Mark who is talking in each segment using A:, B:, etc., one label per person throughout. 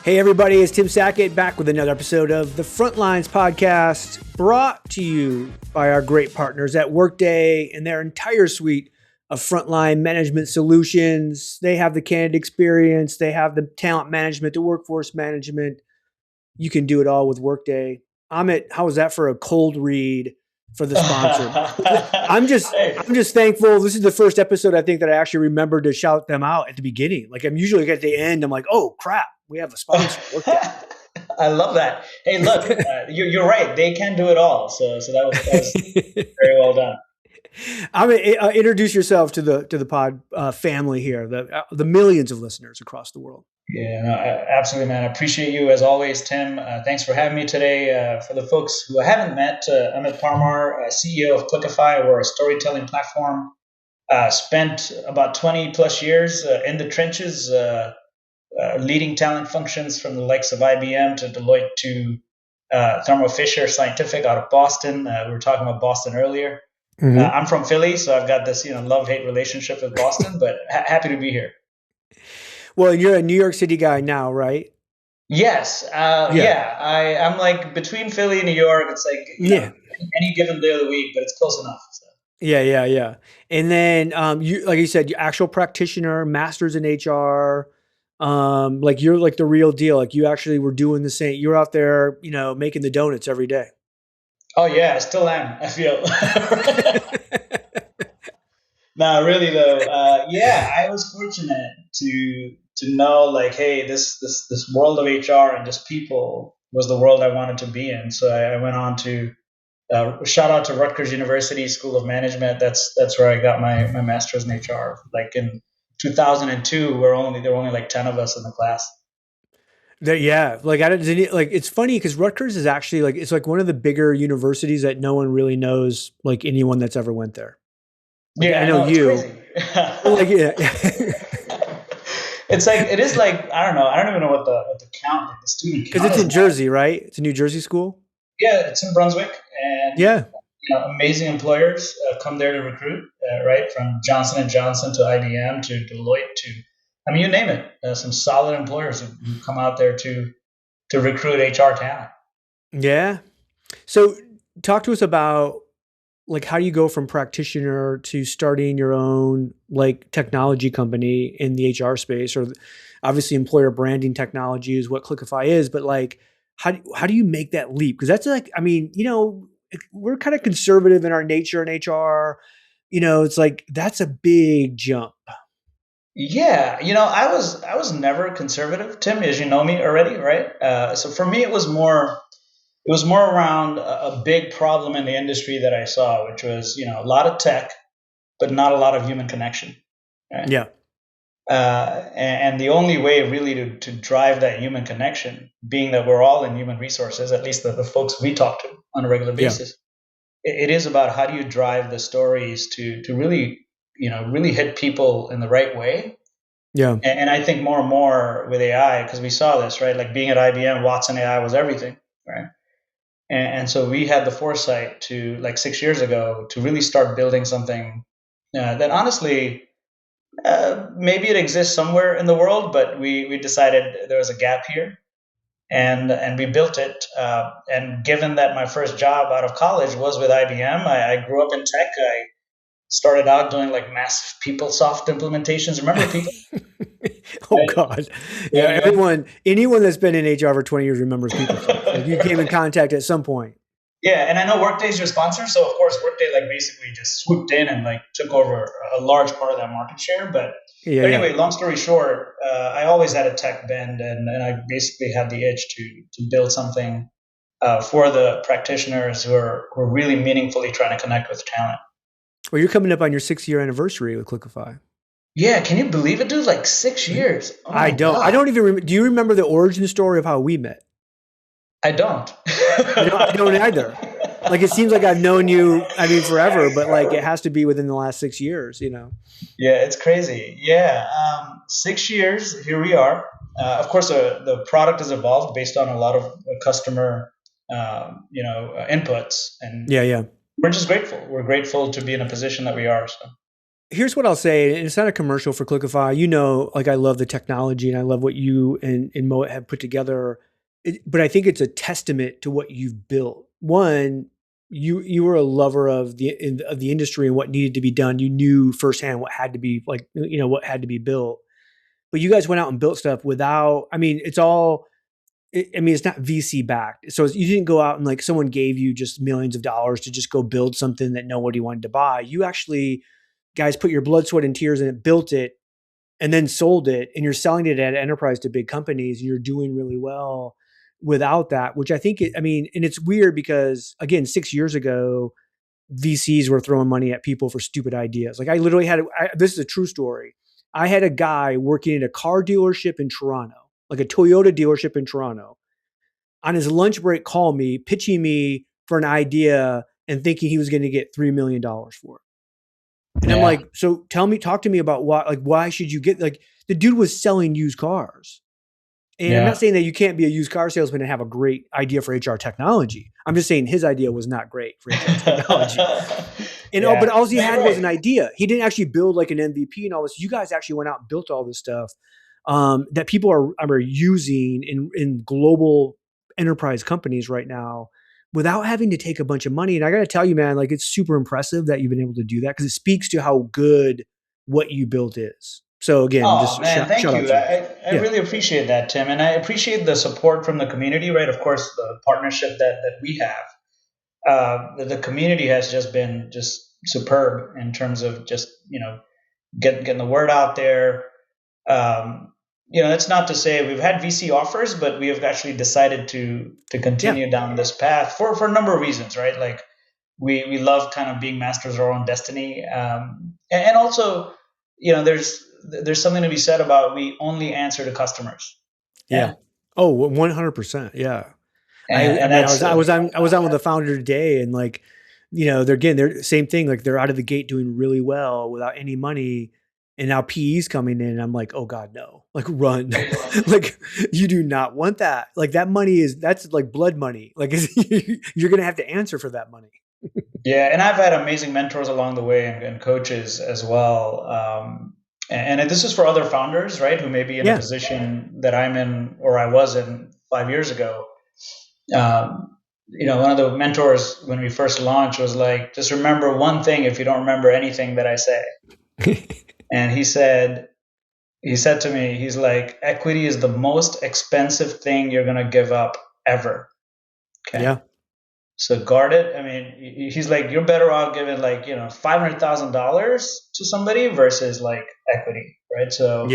A: Hey everybody, it's Tim Sackett back with another episode of the Frontlines Podcast, brought to you by our great partners at Workday and their entire suite of frontline management solutions. They have the candidate experience, they have the talent management, the workforce management. You can do it all with Workday. Amit, how was that for a cold read for the sponsor? I'm just thankful. This is the first episode I think that I actually remembered to shout them out at the beginning. Like I'm usually at the end, I'm like, oh crap, we have a sponsor.
B: I love that. Hey, look, you're right. They can do it all. So that was very well done.
A: Introduce yourself to the pod family here, the millions of listeners across the world.
B: Yeah, no, absolutely, man. I appreciate you as always, Tim. Thanks for having me today. For the folks who I haven't met, Amit Parmar, CEO of Clickify. We're a storytelling platform. Spent about 20 plus years in the trenches, leading talent functions from the likes of IBM to Deloitte to Thermo Fisher Scientific out of Boston. We were talking about Boston earlier. Mm-hmm. I'm from Philly, so I've got this love-hate relationship with Boston, but happy to be here.
A: Well, you're a New York City guy now, right?
B: Yes. I'm like between Philly and New York. It's like any given day of the week, but it's close enough. So.
A: Yeah. And then you, like you said, you're actual practitioner, master's in HR. Like you're like the real deal. Like you actually were doing the same. You're out there, making the donuts every day.
B: Oh yeah, I still am. I feel. No, really though. I was fortunate to know like, hey, this world of HR and just people was the world I wanted to be in. So I went on to shout out to Rutgers University School of Management. That's where I got my master's in HR. Like in 2002, there were only like 10 of us in the class.
A: It's funny because Rutgers is actually it's like one of the bigger universities that no one really knows, like anyone that's ever went there.
B: Yeah,
A: I know you.
B: It's like it is like I don't know. I don't even know what the count, like the student count.
A: Because it's in Jersey, right? It's a New Jersey school.
B: Yeah, it's in Brunswick, and amazing employers come there to recruit. Right, from Johnson & Johnson to IBM to Deloitte to, you name it. Some solid employers who come out there to recruit HR talent. Yeah.
A: So talk to us about like how do you go from practitioner to starting your own like technology company in the HR space, or obviously employer branding technology is what Clickify is, but like how do you make that leap? Because that's like, we're kind of conservative in our nature in HR. It's like that's a big jump.
B: Yeah, I was never conservative, Tim, as you know me already, right? So for me, it was more around a big problem in the industry that I saw, which was, a lot of tech, but not a lot of human connection. Right?
A: Yeah.
B: And the only way really to drive that human connection, being that we're all in human resources, at least the folks we talk to on a regular basis, it is about how do you drive the stories to really, really hit people in the right way.
A: Yeah.
B: And I think more and more with AI, because we saw this, right? Like being at IBM, Watson AI was everything, right? And so we had the foresight to, like 6 years ago, to really start building something that honestly, maybe it exists somewhere in the world, but we decided there was a gap here, and we built it. And given that my first job out of college was with IBM, I grew up in tech. I started out doing like massive PeopleSoft implementations. Remember people?
A: Oh God. Yeah. Anyone that's been in HR for 20 years remembers PeopleSoft. Like you came in contact at some point.
B: Yeah. And I know Workday's your sponsor. So of course Workday like basically just swooped in and like took over a large part of that market share. But anyway, long story short, I always had a tech bend and I basically had the itch to build something for the practitioners who are really meaningfully trying to connect with talent.
A: Well, you're coming up on your 6-year anniversary with Clickify.
B: Yeah, can you believe it, dude? Like 6 years. Oh
A: I don't. God. I don't even remember. Do you remember the origin story of how we met?
B: I don't.
A: I don't either. Like it seems like I've known you, forever, but like it has to be within the last 6 years,
B: Yeah, it's crazy. Yeah, 6 years. Here we are. Of course, the product has evolved based on a lot of customer, inputs, and
A: yeah.
B: We're just grateful. We're grateful to be in a position that we are. So.
A: here's what I'll say, and it's not a commercial for Clickify. Like I love the technology and I love what you and Moet have put together. But I think it's a testament to what you've built. One, you were a lover of the industry and what needed to be done. You knew firsthand what had to be what had to be built. But you guys went out and built stuff without. I mean, it's all. It's not VC backed. So you didn't go out and like someone gave you just millions of dollars to just go build something that nobody wanted to buy. You actually, guys, put your blood, sweat, and tears in it, built it, and then sold it. And you're selling it at enterprise to big companies. And you're doing really well without that, which I think, and it's weird because, again, 6 years ago, VCs were throwing money at people for stupid ideas. Like I literally this is a true story. I had a guy working at a car dealership in Toronto, like a Toyota dealership in Toronto, on his lunch break, call me, pitching me for an idea and thinking he was going to get $3 million for it. And I'm like, so talk to me about why should you get, like, the dude was selling used cars. And I'm not saying that you can't be a used car salesman and have a great idea for HR technology. I'm just saying his idea was not great for HR technology. But all he had was an idea. He didn't actually build like an MVP and all this. You guys actually went out and built all this stuff that people are using in global enterprise companies right now without having to take a bunch of money. And I got to tell you, man, like it's super impressive that you've been able to do that because it speaks to how good what you built is. So again,
B: thank you. I really appreciate that, Tim. And I appreciate the support from the community, right? Of course, the partnership that we have. The community has just been just superb in terms of just, getting the word out there. That's not to say we've had VC offers, but we have actually decided to continue down this path for a number of reasons, right? Like we love kind of being masters of our own destiny. And also, there's something to be said about we only answer to customers.
A: Yeah. Oh, 100%. Yeah. I was on with the founder today and like, they're same thing. Like they're out of the gate doing really well without any money. And now PE's coming in and I'm like, oh God, no, like run. Like you do not want that. Like that money that's like blood money. Like you're going to have to answer for that money.
B: Yeah. And I've had amazing mentors along the way and coaches as well. And this is for other founders, right, who may be in a position that I'm in or I was in 5 years ago. One of the mentors when we first launched was like, just remember one thing if you don't remember anything that I say. And he said to me, he's like, equity is the most expensive thing you're going to give up ever. Okay. Yeah. So guard it. I mean, he's like, you're better off giving like, $500,000 to somebody versus like equity. Right. So,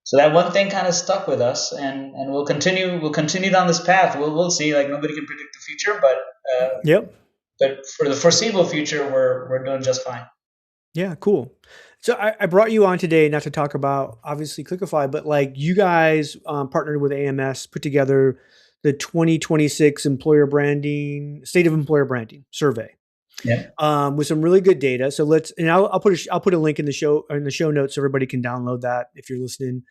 B: so that one thing kind of stuck with us and we'll continue down this path. We'll see, like nobody can predict the future, but for the foreseeable future, we're doing just fine.
A: Yeah. Cool. So I brought you on today, not to talk about obviously Clickify, but like you guys partnered with AMS, put together the 2026 State of Employer Branding survey. Yeah. With some really good data. So I'll put a link in the show notes so everybody can download that if you're listening.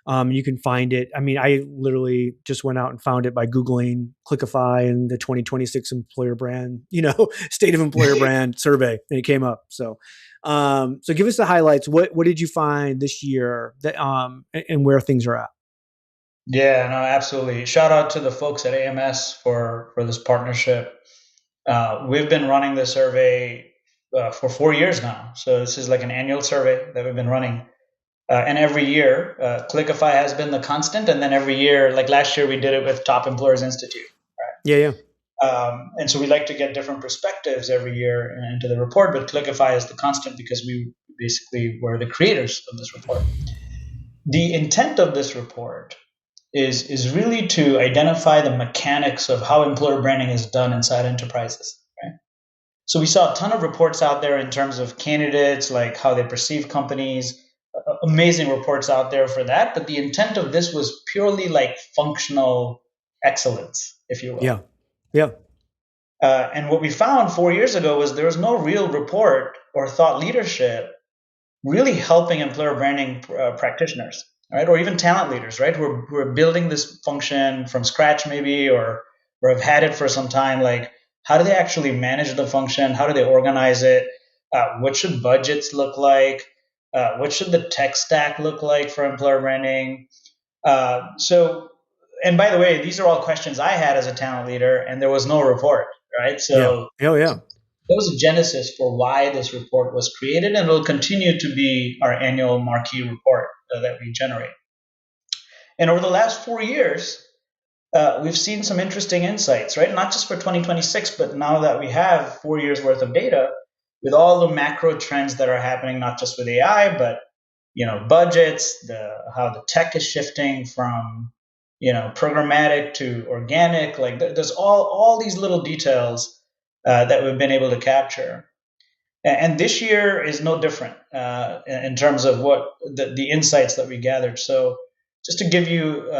A: You can find it. I mean, I literally just went out and found it by Googling Clickify and the 2026 Employer Brand, State of Employer Brand survey, and it came up. So give us the highlights. What did you find this year that and where things are at?
B: Yeah, no, absolutely. Shout out to the folks at AMS for this partnership. We've been running this survey for 4 years now. So this is like an annual survey that we've been running. And every year, Clickify has been the constant. And then every year, like last year, we did it with Top Employers Institute. Right? Yeah. And so we like to get different perspectives every year into the report, but Clickify is the constant because we basically were the creators of this report. The intent of this report is really to identify the mechanics of how employer branding is done inside enterprises. Right? So we saw a ton of reports out there in terms of candidates, like how they perceive companies, amazing reports out there for that. But the intent of this was purely like functional excellence, if you will. Yeah. Yeah. And what we found 4 years ago was there was no real report or thought leadership really helping employer branding practitioners, right? Or even talent leaders, right? Who are building this function from scratch maybe, or have had it for some time. Like, how do they actually manage the function? How do they organize it? What should budgets look like? What should the tech stack look like for employer branding? And by the way, these are all questions I had as a talent leader, and there was no report, right?
A: Yeah.
B: So
A: Oh, yeah.
B: that was a genesis for why this report was created, and will continue to be our annual marquee report that we generate. And over the last 4 years, we've seen some interesting insights, right? Not just for 2026, but now that we have 4 years worth of data with all the macro trends that are happening, not just with AI, but budgets, how the tech is shifting from programmatic to organic. Like there's all these little details that we've been able to capture. And this year is no different in terms of what the insights that we gathered. So just to give you,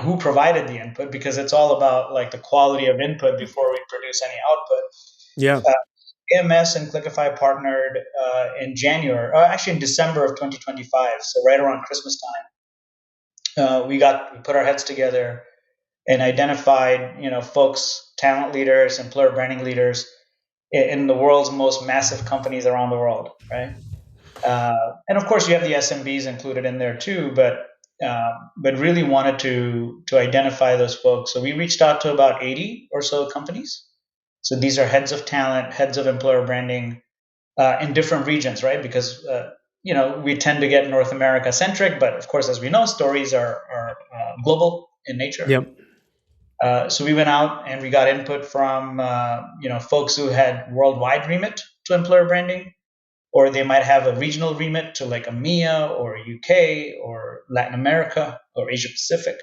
B: who provided the input, because it's all about like the quality of input before we produce any output.
A: Yeah.
B: AMS and Clickify partnered in January, actually in December of 2025, so right around Christmas time. We put our heads together and identified, folks, talent leaders, employer branding leaders in the world's most massive companies around the world, right? And of course, you have the SMBs included in there too, but really wanted to identify those folks. So we reached out to about 80 or so companies. So these are heads of talent, heads of employer branding in different regions, right? Because we tend to get North America centric, but of course, as we know, stories are global in nature.
A: Yep.
B: So we went out and we got input from folks who had worldwide remit to employer branding, or they might have a regional remit to like EMEA or UK or Latin America or Asia Pacific.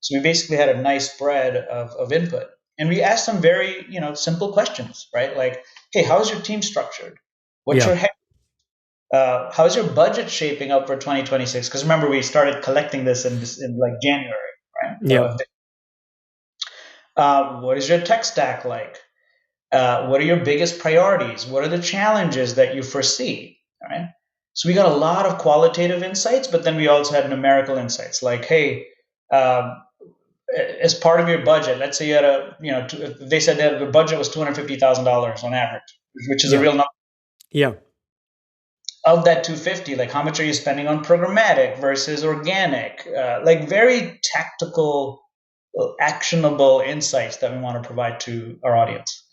B: So we basically had a nice spread of input. And we asked some very, simple questions, right? Like, hey, how's your team structured? What's your how's your budget shaping up for 2026? Because remember, we started collecting this in like January, right?
A: Yeah.
B: What is your tech stack like? What are your biggest priorities? What are the challenges that you foresee? All right. So we got a lot of qualitative insights, but then we also had numerical insights like, hey, as part of your budget, let's say you had they said that the budget was $250,000 on average, which is a real number.
A: Yeah.
B: Of that 250, like how much are you spending on programmatic versus organic? Like very tactical, actionable insights that we want to provide to our audience.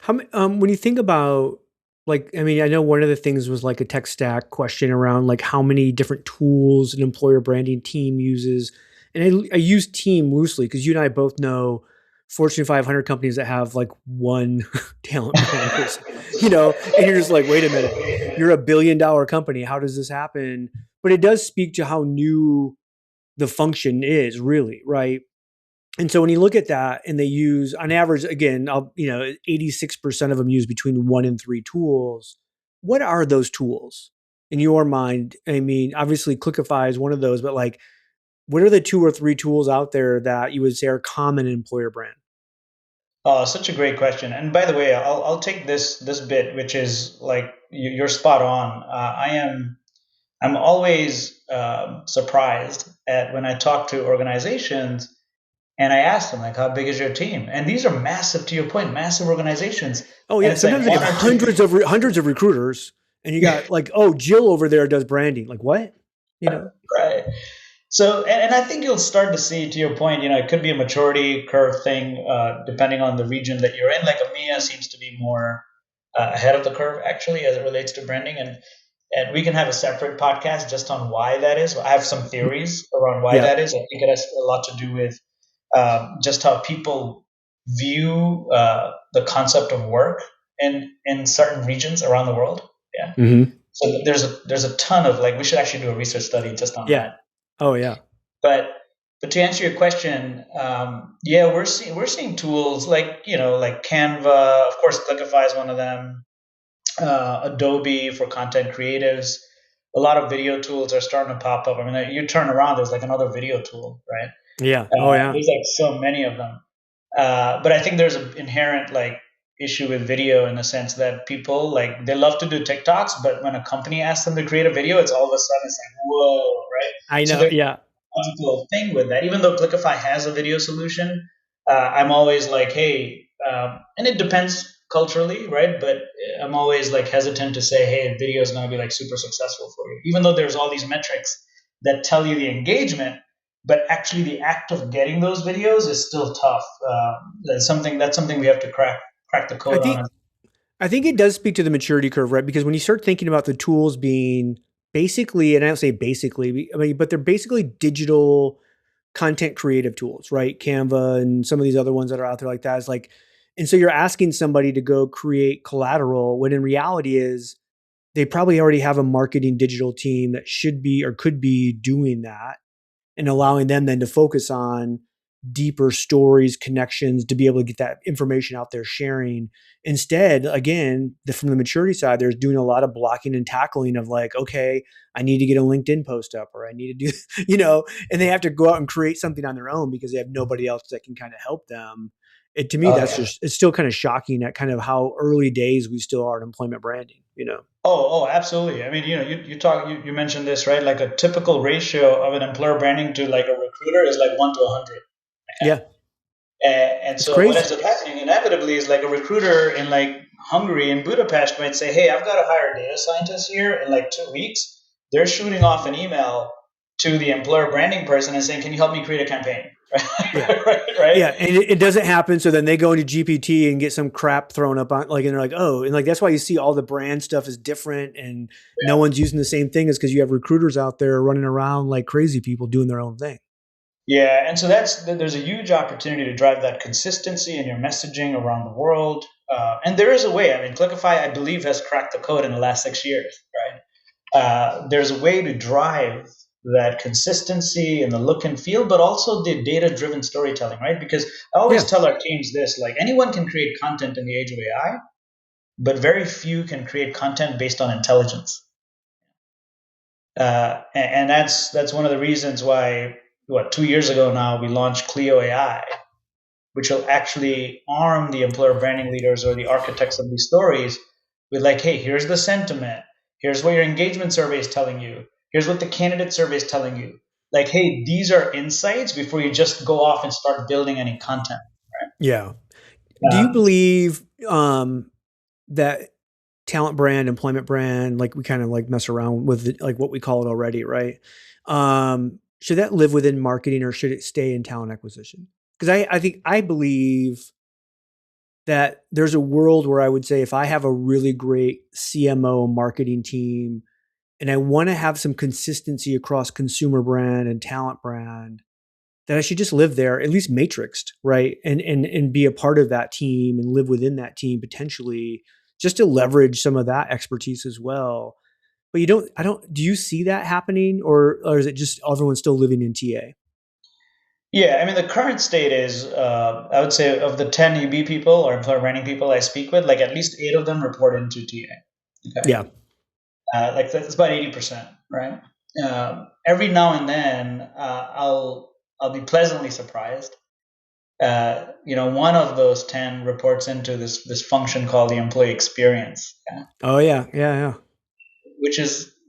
A: When you think about, like, I mean, I know one of the things was like a tech stack question around like how many different tools an employer branding team uses. And I use team loosely because you and I both know Fortune 500 companies that have like one talent brand person, and you're just like, wait a minute, you're a $1 billion company. How does this happen? But it does speak to how new the function is really, right? And so when you look at that and they use on average, again, 86% of them use between 1 and 3 tools. What are those tools in your mind? I mean, obviously Clickify is one of those, but like, what are the 2 or 3 tools out there that you would say are common in employer brand?
B: Oh, such a great question. And by the way, I'll take this bit, which is like you're spot on. I'm always surprised at when I talk to organizations and I ask them like, how big is your team? And these are massive, to your point, massive organizations.
A: Oh yeah, sometimes like they have hundreds of recruiters, and you got like, oh, Jill over there does branding. Like what?
B: Right. So, and I think you'll start to see, to your point, it could be a maturity curve thing, depending on the region that you're in. Like EMEA seems to be more ahead of the curve, actually, as it relates to branding. And we can have a separate podcast just on why that is. I have some theories around why that is. I think it has a lot to do with just how people view the concept of work in certain regions around the world. Yeah.
A: Mm-hmm.
B: So there's a ton of like, we should actually do a research study just on that.
A: Oh yeah.
B: But to answer your question, we're seeing tools like like Canva, of course, Clickify is one of them. Adobe for content creatives. A lot of video tools are starting to pop up. I mean, you turn around, there's like another video tool, right?
A: Yeah.
B: There's like so many of them. But I think there's an inherent like issue with video in the sense that people like they love to do TikToks, but when a company asks them to create a video, it's all of a sudden it's like, whoa, right?
A: I know.
B: So there's a logical thing with that. Even though Clickify has a video solution, I'm always like, hey, and it depends culturally, right? But I'm always like hesitant to say, hey, video is going to be like super successful for you, even though there's all these metrics that tell you the engagement. But actually, the act of getting those videos is still tough. That's something we have to crack the
A: I
B: code on.
A: think I think it does speak to the maturity curve, right? Because when you start thinking about the tools being basically, and I don't say basically, I mean, but they're basically digital content creative tools, right? Canva and some of these other ones that are out there like that is like, and so you're asking somebody to go create collateral when in reality is they probably already have a marketing digital team that should be or could be doing that and allowing them then to focus on deeper stories, connections to be able to get that information out there sharing. Instead, again, from the maturity side, there's doing a lot of blocking and tackling of like, okay, I need to get a LinkedIn post up or I need to do, and they have to go out and create something on their own because they have nobody else that can kind of help them. To me,
B: Oh
A: that's
B: yeah.
A: just, it's still kind of shocking at kind of how early days we still are in employment branding.
B: Oh, absolutely. I mean, you mentioned this, right? Like a typical ratio of an employer branding to like a recruiter is like 1 to 100.
A: Yeah,
B: And
A: it's
B: so what
A: crazy.
B: ends up happening inevitably is like a recruiter in like Hungary and Budapest might say, hey, I've got to hire data scientists here in like 2 weeks. They're shooting off an email to the employer branding person and saying, can you help me create a campaign?
A: Yeah.
B: Right?
A: Yeah, and it doesn't happen. So then they go into GPT and get some crap thrown up on, like, and they're like, oh, and like that's why you see all the brand stuff is different, and no one's using the same thing, is because you have recruiters out there running around like crazy people doing their own thing.
B: Yeah, and so there's a huge opportunity to drive that consistency in your messaging around the world. And there is a way. I mean, Clickify, I believe, has cracked the code in the last 6 years, right? There's a way to drive that consistency and the look and feel, but also the data-driven storytelling, right? Because I always
A: Yeah,
B: tell our teams this: like anyone can create content in the age of AI, but very few can create content based on intelligence. And that's one of the reasons why 2 years ago now we launched Clio AI, which will actually arm the employer branding leaders or the architects of these stories with like, hey, here's the sentiment, here's what your engagement survey is telling you, here's what the candidate survey is telling you. Like, hey, these are insights before you just go off and start building any content.
A: yeah. Do you
B: Um,
A: believe that talent brand, employment brand, like we kind of like mess around with it, like what we call it already, right? Should that live within marketing or should it stay in talent acquisition? Because I believe that there's a world where I would say if I have a really great CMO marketing team and I want to have some consistency across consumer brand and talent brand, that I should just live there, at least matrixed, right? And be a part of that team and live within that team potentially, just to leverage some of that expertise as well. But do you see that happening, or is it just everyone's still living in TA?
B: yeah, I mean, the current state is, I would say, of the 10 EB people or employer branding people I speak with, like at least 8 of them report into TA. Okay.
A: Yeah.
B: Like that's about 80%, right? Every now and then, I'll be pleasantly surprised. One of those 10 reports into this function called the employee experience, yeah?
A: Oh yeah. Yeah. Yeah.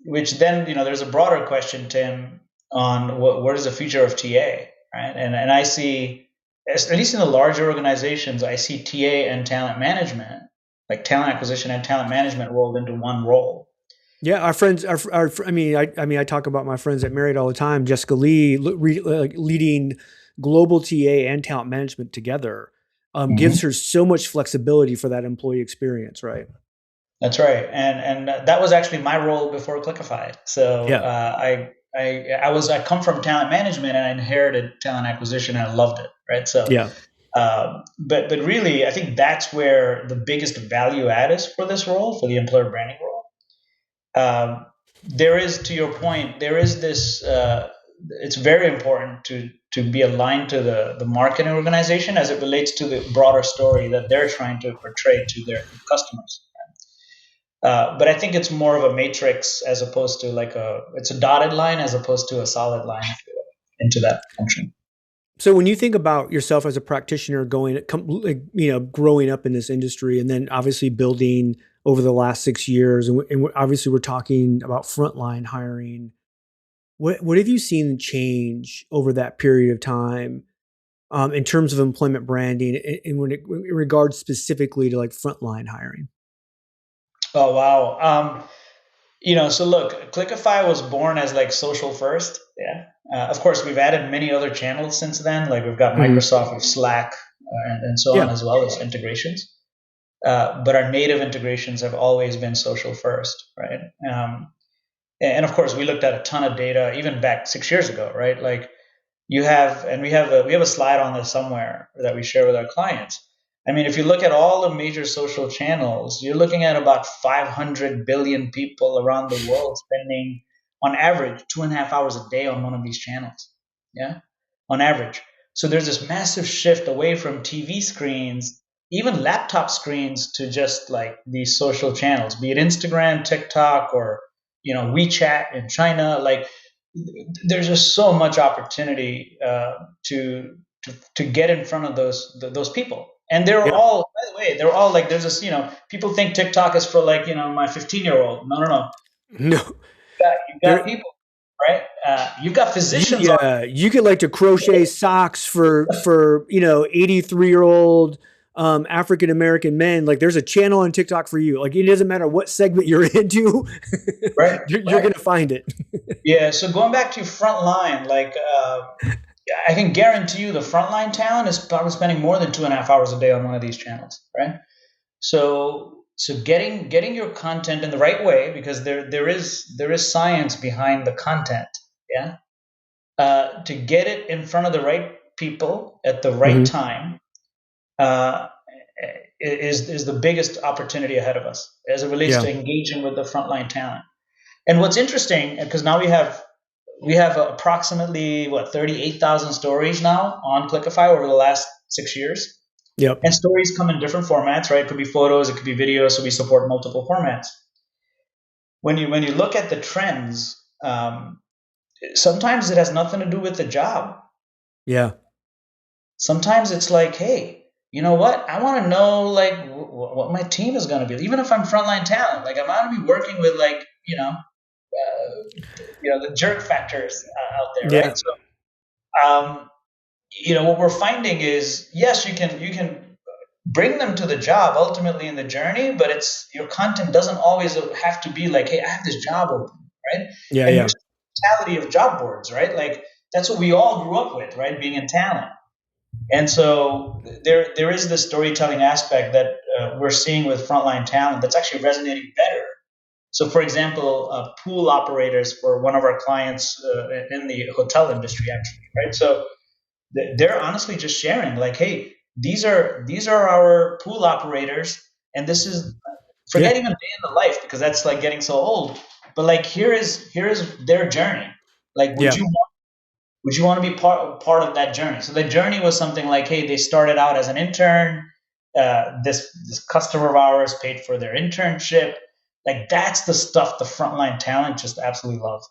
B: Which then there's a broader question, Tim, on what is the future of TA, right? And I see, at least in the larger organizations, I see TA and talent management, like talent acquisition and talent management, rolled into one role.
A: Yeah, our friends, I talk about my friends at Marriott all the time. Jessica Lee, leading global TA and talent management together, gives her so much flexibility for that employee experience, right?
B: That's right, and that was actually my role before Clickify. So
A: Yeah,
B: I come from talent management and I inherited talent acquisition and I loved it. Right. So,
A: yeah,
B: but really, I think that's where the biggest value add is for this role, for the employer branding role. There is, to your point, there is this. It's very important to be aligned to the marketing organization as it relates to the broader story that they're trying to portray to their customers. But I think it's more of a matrix as opposed to it's a dotted line as opposed to a solid line into that function.
A: So when you think about yourself as a practitioner growing up in this industry and then obviously building over the last 6 years, and obviously we're talking about frontline hiring, what have you seen change over that period of time? in terms of employment branding in regards specifically to like frontline hiring?
B: Oh, wow. So look, Clickify was born as like social first. Yeah. Of course, we've added many other channels since then. Like we've got Microsoft with Slack and so on,
A: Yeah.
B: as well as integrations. But our native integrations have always been social first, right? And of course, we looked at a ton of data even back 6 years ago, right? Like you have, and we have a slide on this somewhere that we share with our clients. I mean, if you look at all the major social channels, you're looking at about 500 billion people around the world spending, on average, 2.5 hours a day on one of these channels. Yeah, on average. So there's this massive shift away from TV screens, even laptop screens, to just like these social channels, be it Instagram, TikTok, or WeChat in China. Like there's just so much opportunity to get in front of those people, and they're
A: Yeah.
B: all, by the way, they're all like, there's this, people think TikTok is for like, my 15-year-old. No, no, no.
A: No.
B: You've got
A: There,
B: people, right? You've got physicians on.
A: you could like to crochet socks for 83-year-old African American men. Like there's a channel on TikTok for you. Like it doesn't matter what segment you're into,
B: Right,
A: you're gonna find it.
B: yeah. So going back to frontline, like I can guarantee you the frontline talent is probably spending more than 2.5 hours a day on one of these channels, right? So getting your content in the right way, because there is science behind the content, yeah. To get it in front of the right people at the right
A: Mhm.
B: time, uh, is the biggest opportunity ahead of us as it relates
A: Yeah.
B: to engaging with the frontline talent. And what's interesting, because now we have approximately 38,000 stories now on Clickify over the last 6 years.
A: Yep.
B: And stories come in different formats, right? It could be photos, it could be videos, so we support multiple formats. When you look at the trends, sometimes it has nothing to do with the job.
A: Yeah.
B: Sometimes it's like, hey, you know what? I want to know like what my team is going to be. Even if I'm frontline talent, like I'm going to be working with like the jerk factors out there,
A: Yeah.
B: right? So what we're finding is, yes, you can bring them to the job ultimately in the journey, but it's your content doesn't always have to be like, hey, I have this job open, right?
A: Yeah.
B: And
A: Yeah.
B: here's the mentality of job boards, right? Like that's what we all grew up with, right? Being in talent. And so there is this storytelling aspect that we're seeing with frontline talent that's actually resonating better. So, for example, pool operators for one of our clients in the hotel industry, actually, right? So they're honestly just sharing, like, hey, these are our pool operators, and this is,
A: Yeah.
B: forget even day in the life because that's like getting so old. But like, here is their journey. Like, would
A: Yeah.
B: you want to be part of that journey? So the journey was something like, hey, they started out as an intern. This customer of ours paid for their internship. Like that's the stuff the frontline talent just absolutely love.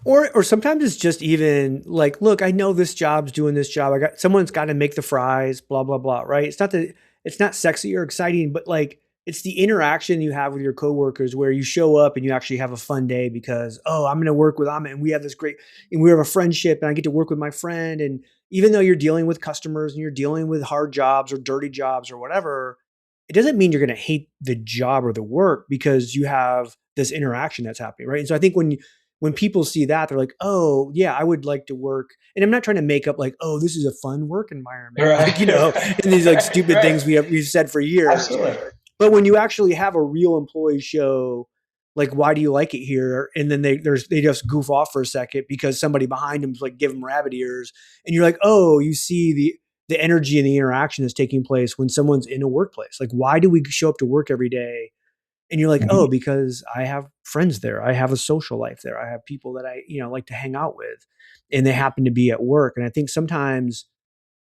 A: Or sometimes it's just even like, look, I know this job's doing this job. Someone's got to make the fries, blah, blah, blah. Right. It's not sexy or exciting, but like it's the interaction you have with your coworkers where you show up and you actually have a fun day because, oh, I'm going to work with Amit and we have and we have a friendship and I get to work with my friend. And even though you're dealing with customers and you're dealing with hard jobs or dirty jobs or whatever, it doesn't mean you're going to hate the job or the work because you have this interaction that's happening. Right. And so I think when people see that, they're like, oh, yeah, I would like to work. And I'm not trying to make up like, oh, this is a fun work environment. Like,
B: Right,
A: and these like
B: right,
A: stupid
B: right.
A: things we've said for years.
B: Absolutely.
A: But when you actually have a real employee show, like, why do you like it here? And then they just goof off for a second because somebody behind them is like, give them rabbit ears. And you're like, oh, you see the energy and the interaction that's taking place when someone's in a workplace. Like, why do we show up to work every day? And you're like,
B: Mhm.
A: oh, because I have friends there. I have a social life there. I have people that I, like to hang out with, and they happen to be at work. And I think sometimes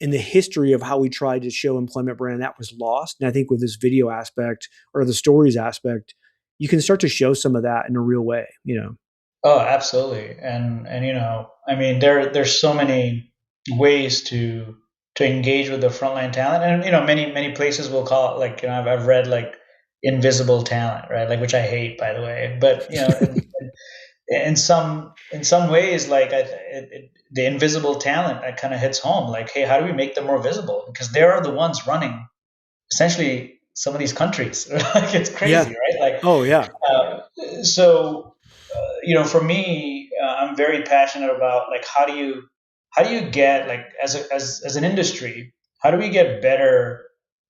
A: in the history of how we tried to show employment brand, that was lost. And I think with this video aspect or the stories aspect, you can start to show some of that in a real way.
B: Oh, absolutely. And I mean, there's so many ways to engage with the frontline talent, and many places will call it like, I've read like invisible talent, right? Like, which I hate, by the way. But in some ways, like the invisible talent that kind of hits home. Like, hey, how do we make them more visible? Because they are the ones running essentially some of these countries. Like, it's crazy,
A: Yeah.
B: right? Like,
A: Oh yeah.
B: so for me, I'm very passionate about like how do you get like as an industry, how do we get better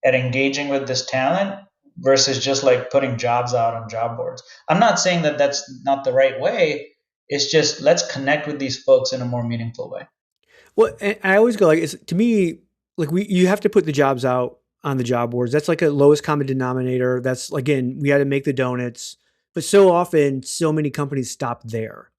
B: at engaging with this talent versus just like putting jobs out on job boards? I'm not saying that that's not the right way. It's just let's connect with these folks in a more meaningful way.
A: Well, and I always go like, it's to me, like you have to put the jobs out on the job boards. That's like a lowest common denominator. That's again, we had to make the donuts, but so often, so many companies stop there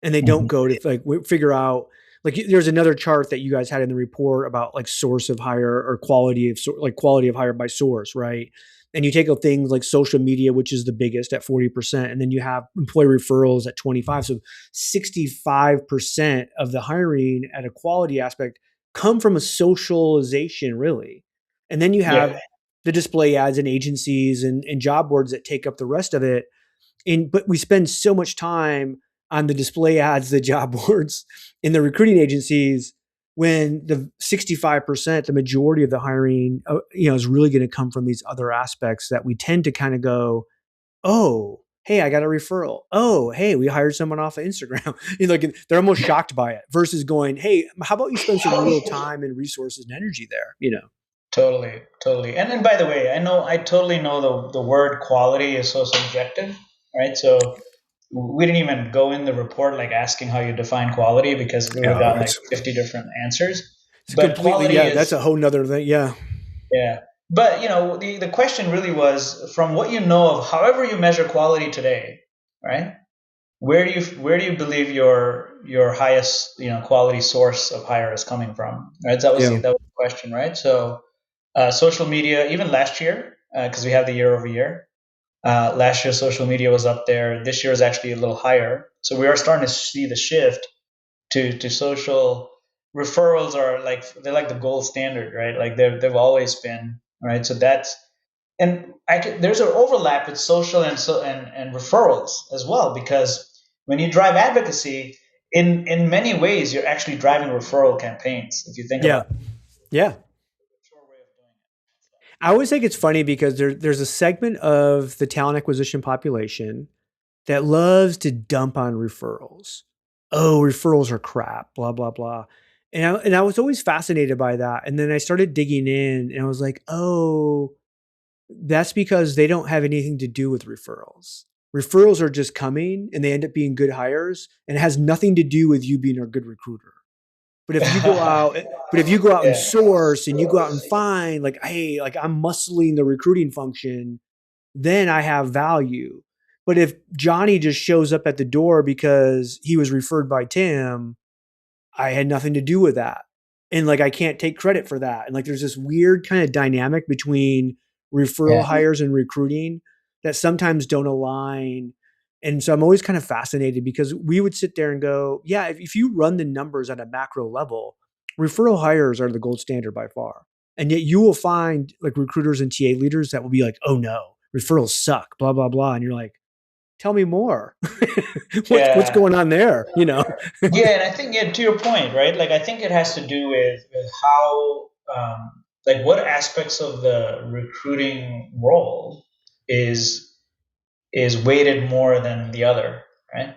A: and they don't
B: Mhm.
A: go to like figure out like there's another chart that you guys had in the report about like source of hire or quality of like quality of hire by source, right? And you take things like social media, which is the biggest at 40%, and then you have employee referrals at 25. So 65% of the hiring at a quality aspect come from a socialization, really. And then you
B: Yeah,
A: have the display ads and agencies and job boards that take up the rest of it. But we spend so much time on the display ads, the job boards, in the recruiting agencies when the 65%, the majority of the hiring, is really going to come from these other aspects that we tend to kind of go, oh, hey, I got a referral. Oh, hey, we hired someone off of Instagram. Like they're almost shocked by it versus going, hey, how about you spend some real time and resources and energy there?
B: totally, totally. And then, by the way, I totally know the word quality is so subjective, right? So we didn't even go in the report like asking how you define quality because we would have
A: Oh,
B: gotten like 50 different answers.
A: it's
B: But
A: completely,
B: quality
A: yeah, that's
B: is,
A: a whole nother thing. Yeah.
B: yeah. But the question really was from what you know of however you measure quality today, right? Where do you believe your highest quality source of hire is coming from? Right.
A: Yeah.
B: That was the question, right? So social media, even last year, because we have the year over year. Last year, social media was up there. This year is actually a little higher. So we are starting to see the shift to social. Referrals are like they're like the gold standard, right? Like they've always been, right? So that's and there's an overlap with social and referrals as well because when you drive advocacy, in many ways you're actually driving referral campaigns if you think about
A: Yeah.
B: it.
A: Yeah.
B: Short way of doing
A: I always think it's funny because there's a segment of the talent acquisition population that loves to dump on referrals. Oh, referrals are crap, blah, blah, blah. And I was always fascinated by that. And then I started digging in and I was like, oh, that's because they don't have anything to do with referrals. Referrals are just coming and they end up being good hires and it has nothing to do with you being a good recruiter. But if you go
B: it.
A: out, but if you go out and
B: Yeah.
A: source and you go out and find like, hey, like I'm muscling the recruiting function, then I have value. But if Johnny just shows up at the door because he was referred by Tim, I had nothing to do with that. And like I can't take credit for that. And like there's this weird kind of dynamic between referral
B: Yeah.
A: hires and recruiting that sometimes don't align. And so I'm always kind of fascinated because we would sit there and go, yeah, if you run the numbers at a macro level, referral hires are the gold standard by far. And yet you will find like recruiters and TA leaders that will be like, oh no, referrals suck, blah, blah, blah. And you're like, tell me more. What's
B: Yeah.
A: going on there?
B: Yeah, and I think to your point, right? Like I think it has to do with how like what aspects of the recruiting role is is weighted more than the other, right?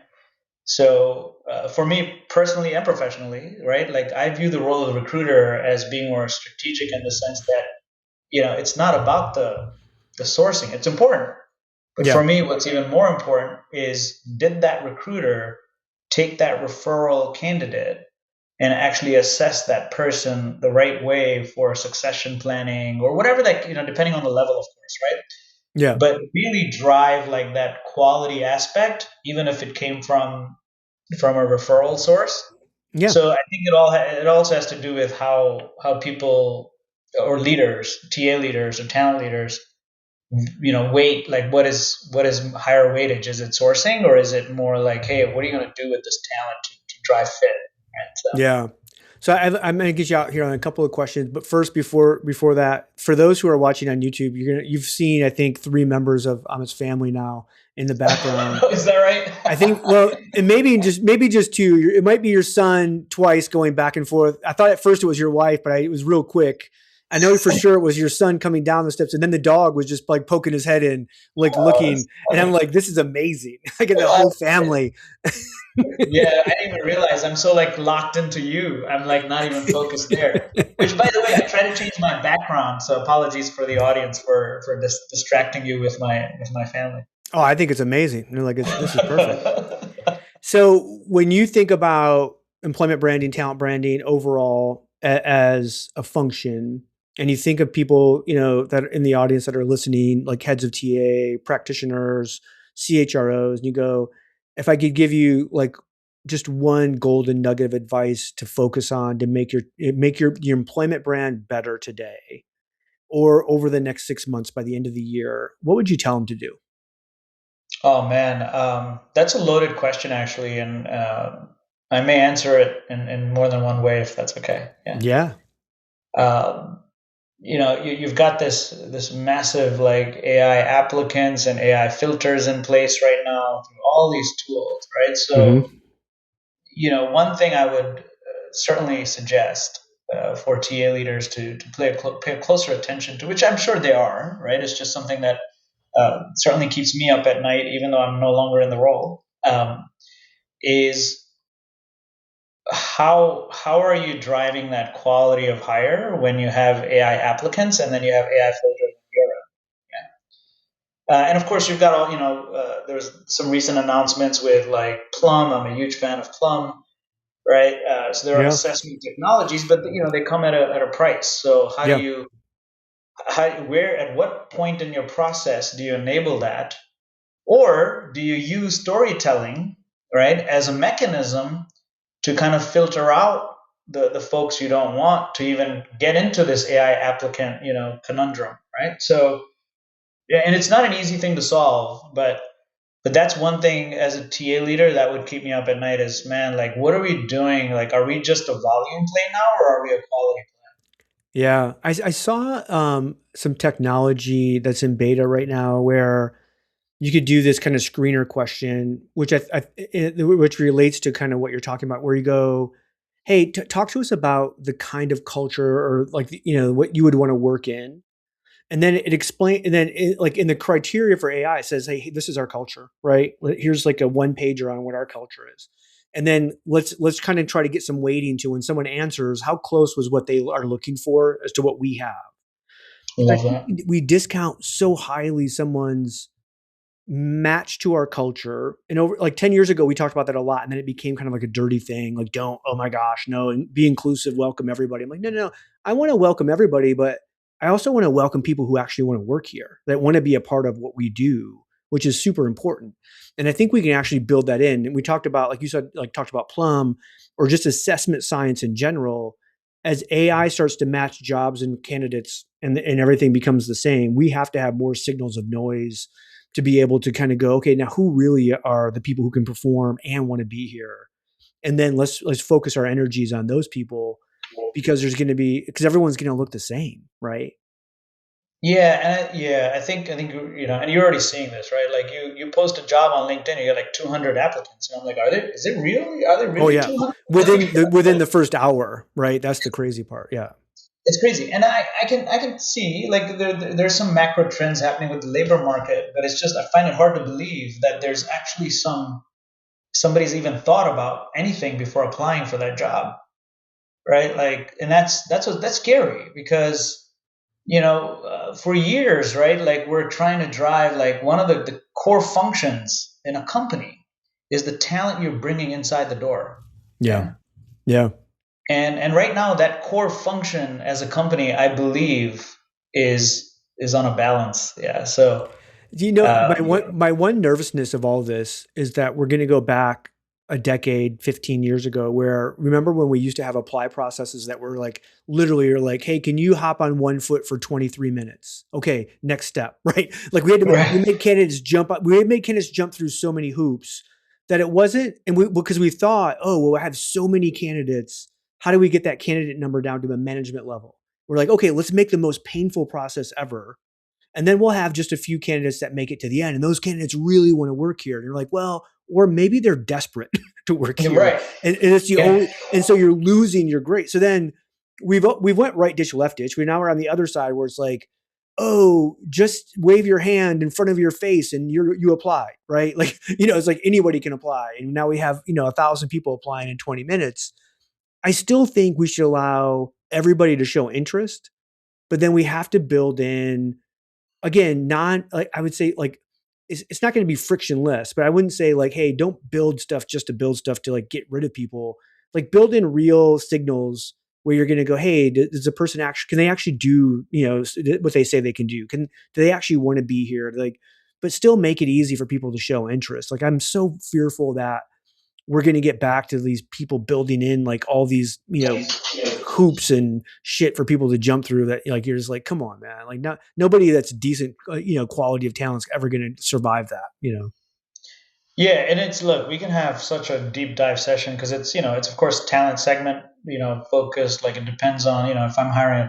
B: So for me personally and professionally, right? Like I view the role of the recruiter as being more strategic in the sense that it's not about the sourcing. It's important, but
A: Yeah.
B: for me, what's even more important is did that recruiter take that referral candidate and actually assess that person the right way for succession planning or whatever that, depending on the level, of course, right?
A: Yeah.
B: But really drive like that quality aspect, even if it came from a referral source.
A: Yeah.
B: So I think it also has to do with how people or leaders, TA leaders or talent leaders, weight like what is higher weightage? Is it sourcing or is it more like, hey, what are you going to do with this talent to drive fit? Right. So
A: Yeah. So I'm going to get you out here on a couple of questions, but first, before that, for those who are watching on YouTube, you've seen I think 3 members of Amit's family now, in the background.
B: Is that right?
A: I think, well, and maybe just two. It might be your son twice going back and forth. I thought at first it was your wife, but it was real quick. I know for sure it was your son coming down the steps, and then the dog was just like poking his head in, like looking. And I'm like, this is amazing. I get the whole family.
B: Yeah, I didn't even realize I'm so like locked into you. I'm like not even focused there. Which, by the way, I try to change my background. So apologies for the audience for distracting you with my family.
A: Oh, I think it's amazing. You're like, this is perfect. So when you think about employment branding, talent branding overall as a function, and you think of people, that are in the audience that are listening, like heads of TA, practitioners, CHROs, and you go, if I could give you like just one golden nugget of advice to focus on to make your employment brand better today or over the next 6 months by the end of the year, what would you tell them to do?
B: Oh man, that's a loaded question actually, and I may answer it in more than one way if that's okay.
A: Yeah.
B: You've got this massive like AI applicants and AI filters in place right now through all these tools, right? So, one thing I would certainly suggest for TA leaders to pay closer attention to, which I'm sure they are, right? It's just something that certainly keeps me up at night, even though I'm no longer in the role, is how are you driving that quality of hire when you have AI applicants and then you have AI filters in Europe? And of course, you've got all, there's some recent announcements with like Plum. I'm a huge fan of Plum, right? So there are assessment technologies, but they come at a price. So at what point in your process do you enable that? Or do you use storytelling, right, as a mechanism to kind of filter out the folks you don't want to even get into this AI applicant, conundrum, right? So, and it's not an easy thing to solve, but that's one thing as a TA leader that would keep me up at night is, man, like, what are we doing? Like, are we just a volume play now or are we a quality play?
A: Yeah. I saw some technology that's in beta right now where you could do this kind of screener question, which which relates to kind of what you're talking about, where you go, hey, talk to us about the kind of culture or like, what you would want to work in. And then it explains, and then like in the criteria for AI, it says, hey, this is our culture, right? Here's like a one pager on what our culture is. And then let's kind of try to get some weighting to when someone answers, how close was what they are looking for as to what we have.
B: Love that.
A: We discount so highly someone's match to our culture. And over like 10 years ago, we talked about that a lot. And then it became kind of like a dirty thing. Like, oh my gosh, no, and be inclusive, welcome everybody. I'm like, no. I want to welcome everybody, but I also want to welcome people who actually want to work here, that want to be a part of what we do, which is super important. And I think we can actually build that in. And we talked about, like you said, talked about Plum or just assessment science in general. As AI starts to match jobs and candidates and everything becomes the same, we have to have more signals of noise to be able to kind of go, okay, now who really are the people who can perform and want to be here? And then let's focus our energies on those people because everyone's going to look the same, right?
B: Yeah, I think and you're already seeing this, right? Like you post a job on LinkedIn, you get like 200 applicants, and I'm like, are they really 200?
A: Within the first hour, right? That's the crazy part. Yeah,
B: it's crazy, and I can see like there's some macro trends happening with the labor market, but it's just I find it hard to believe that there's actually somebody's even thought about anything before applying for that job, right? Like, and that's scary because for years, right? Like we're trying to drive like one of the core functions in a company is the talent you're bringing inside the door.
A: Yeah.
B: And right now that core function as a company, I believe is on a balance. Yeah. So,
A: my one nervousness of all this is that we're going to go back a decade, 15 years ago, where remember when we used to have apply processes that were like, literally are like, hey, can you hop on one foot for 23 minutes? Okay, next step, right? Like we made candidates jump up. We had made candidates jump through so many hoops that it wasn't, because we thought, oh, well, I have so many candidates. How do we get that candidate number down to a management level? We're like, okay, let's make the most painful process ever. And then we'll have just a few candidates that make it to the end. And those candidates really want to work here. And you're like, well, or maybe they're desperate to work
B: You're
A: here.
B: right.
A: And it's the
B: Yeah.
A: only, and so you're losing your great. So then we've went right ditch, left ditch. Now we're on the other side where it's like, oh, just wave your hand in front of your face and you apply, right? Like, it's like anybody can apply. And now we have, 1,000 people applying in 20 minutes. I still think we should allow everybody to show interest, but then we have to build in, again, I would say like, it's not going to be frictionless, but I wouldn't say like, hey, don't build stuff just to build stuff to like get rid of people. Like build in real signals where you're going to go, hey, does a person can they actually do, what they say they can do? Do they actually want to be here? Like, but still make it easy for people to show interest. Like I'm so fearful that we're going to get back to these people building in like all these, hoops and shit for people to jump through that like, you're just like, come on, man. Like nobody that's decent, quality of talent is ever going to survive that.
B: Yeah, and look, we can have such a deep dive session because it's of course talent segment, focused. Like it depends on, if I'm hiring I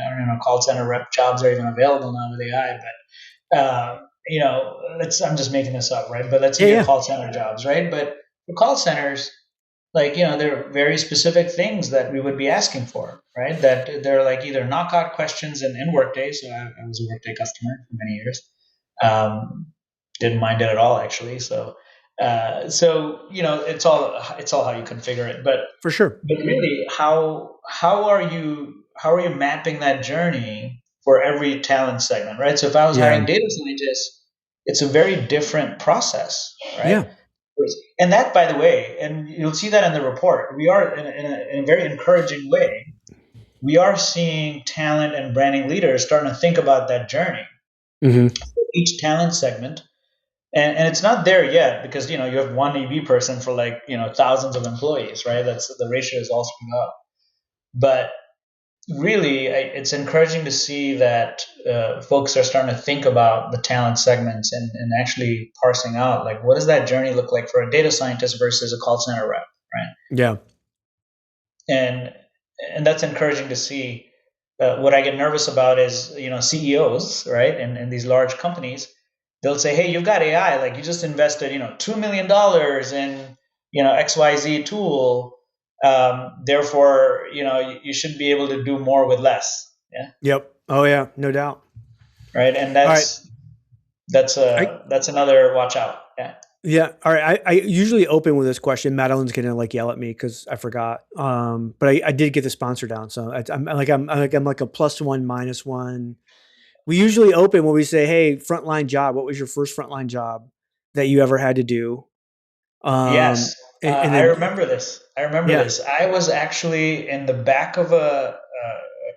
B: don't know, call center rep jobs are even available now with AI, but I'm just making this up, right? But let's say your call center jobs, right? But for call centers, like, there are very specific things that we would be asking for, right? That they're like either knockout questions in Workday. So I was a Workday customer for many years. Didn't mind it at all, actually. So it's all how you configure it. But
A: for sure.
B: But really, how are you mapping that journey for every talent segment, right? So if I was hiring data scientists, it's a very different process, right?
A: Yeah.
B: And that, by the way, and you'll see that in the report, we are in a very encouraging way. We are seeing talent and branding leaders starting to think about that journey.
A: Mm-hmm.
B: Each talent segment, and it's not there yet because you have one EB person for like thousands of employees, right? That's the ratio is all screwed up. But really, it's encouraging to see that folks are starting to think about the talent segments and actually parsing out like what does that journey look like for a data scientist versus a call center rep, right?
A: Yeah.
B: And that's encouraging to see. What I get nervous about is CEOs, right, and these large companies, they'll say, hey, you've got AI, like you just invested $2 million in XYZ tool. Therefore, you should be able to do more with less. Yeah.
A: Yep. Oh yeah, no doubt.
B: Right, and that's another watch out. Yeah.
A: Yeah. All right. I usually open with this question. Madeline's gonna like yell at me because I forgot. But I did get the sponsor down, so I'm like a +1 -1. We usually open when we say, "Hey, frontline job. What was your first frontline job that you ever had to do?"
B: Yes,
A: and
B: I
A: then,
B: remember this. I was actually in the back of a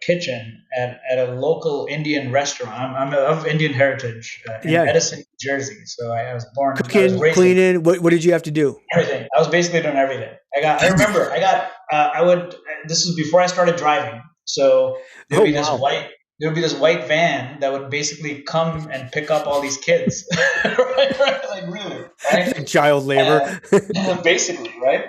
B: kitchen at a local Indian restaurant. I'm of Indian heritage in Edison, New Jersey. So I was born,
A: cooking, cleaning. What did you have to do?
B: Everything. I was basically doing everything. This was before I started driving. So there would be this white van that would basically come and pick up all these kids. right? Like really, right?
A: Child labor.
B: Basically, right?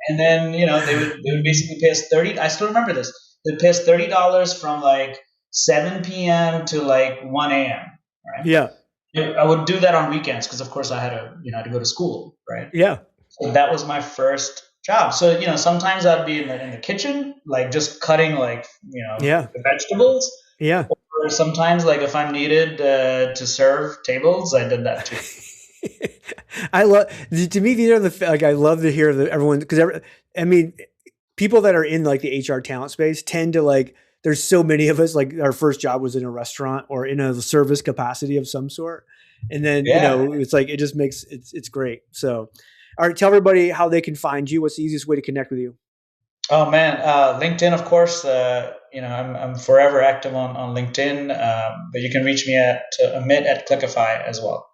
B: And then, they would basically pay us 30. I still remember this. They'd pay us $30 from like 7 p.m. to like 1 a.m. Right?
A: Yeah.
B: I would do that on weekends because, of course, I had to go to school, right?
A: Yeah.
B: So that was my first job. So sometimes I'd be in the kitchen, like just cutting like the vegetables.
A: Yeah.
B: Or sometimes, like if I'm needed to serve tables, I did that too.
A: I love. To me, these are I love to hear everyone because people that are in like the HR talent space tend to like. There's so many of us, like our first job was in a restaurant or in a service capacity of some sort. And then, it's like, it just makes it's great. So, all right, tell everybody how they can find you. What's the easiest way to connect with you?
B: Oh man. LinkedIn, of course, I'm forever active on LinkedIn, but you can reach me at Amit at Clickify as well.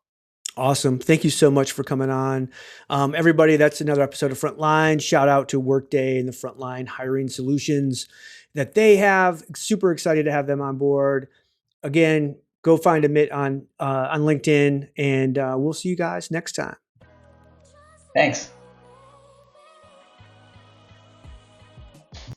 A: Awesome. Thank you so much for coming on. Everybody, that's another episode of Frontline. Shout out to Workday and the Frontline hiring solutions that they have. Super excited to have them on board. Again, go find Amit on LinkedIn, and we'll see you guys next time.
B: Thanks.